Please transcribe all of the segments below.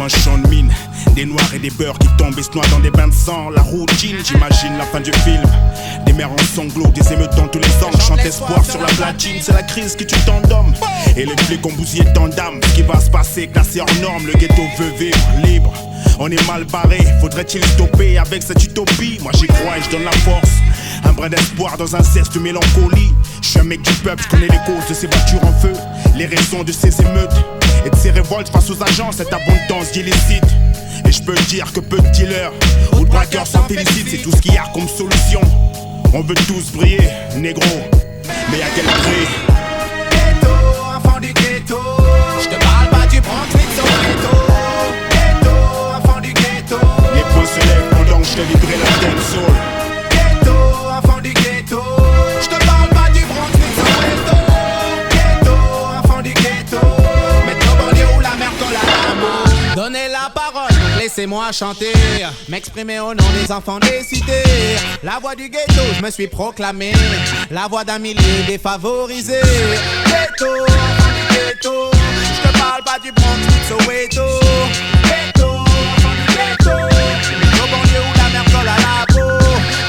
comme un champ de mine. Des noirs et des beurs qui tombent et se noient dans des bains de sang. La routine, j'imagine la fin du film. Des mères en sanglots, des émeutes dans tous les angles. Chante espoir sur la platine, c'est la crise qui tue tant d'hommes. Et les flics ont bousillé tant d'âmes. Ce qui va se passer, classé hors norme. Le ghetto veut vivre libre. On est mal barré, faudrait-il stopper avec cette utopie? Moi j'y crois et je donne la force. Un brin d'espoir dans un cesse de mélancolie. Je suis un mec du peuple, je connais les causes de ces voitures en feu, les raisons de ces émeutes et de ces révoltes face aux agents, cette abondance illicite. Et je peux dire que peu de dealers ou de braqueurs s'en félicitent, c'est tout ce qu'il y a comme solution. On veut tous briller, négro, mais à quel prix? Ghetto, enfant du ghetto. Je te parle pas du Bronx, mais de Soweto. Ghetto, enfant du ghetto. Les points se lèvent pendant que je te livrais la tête soul. Ghetto, enfant du ghetto. Je te parle pas du Bronx, mais de Soweto. Ghetto, enfant du ghetto. Mettre nos banlieues où la merde colle à la peau. Donnez la parole, laissez-moi chanter, m'exprimer au nom des enfants des cités. La voix du ghetto, je me suis proclamé, la voix d'un millier défavorisé. Ghetto, enfant du ghetto, je te parle pas du Bronx ni de Soweto. Ghetto, enfant du ghetto, nos banlieues où la merde colle à la peau.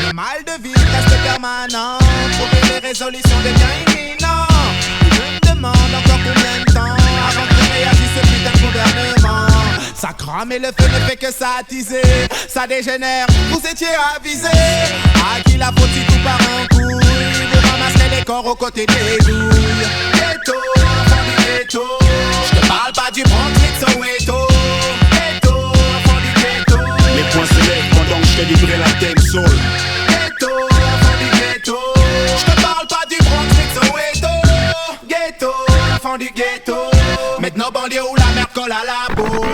Le mal de vie reste permanent, trouver les résolutions devient imminent. Je me demande encore combien de temps avant que réagisse ce putain de gouvernement. Ça crame et le feu ne fait que s'attiser. Ça dégénère, vous étiez avisés. À qui la faute si tout part en couille? Vous ramasserez les corps aux côtés des douilles. Ghetto, enfant du ghetto. Je te parle pas du Bronx ni de Soweto. Ghetto, enfant du ghetto. Les points se lèvent pendant que je te livrais la tête soul. Ghetto, enfant du ghetto. Je te parle pas du Bronx ni de Soweto. Ghetto, enfant du ghetto. Mettre nos banlieues où la merde colle à la peau.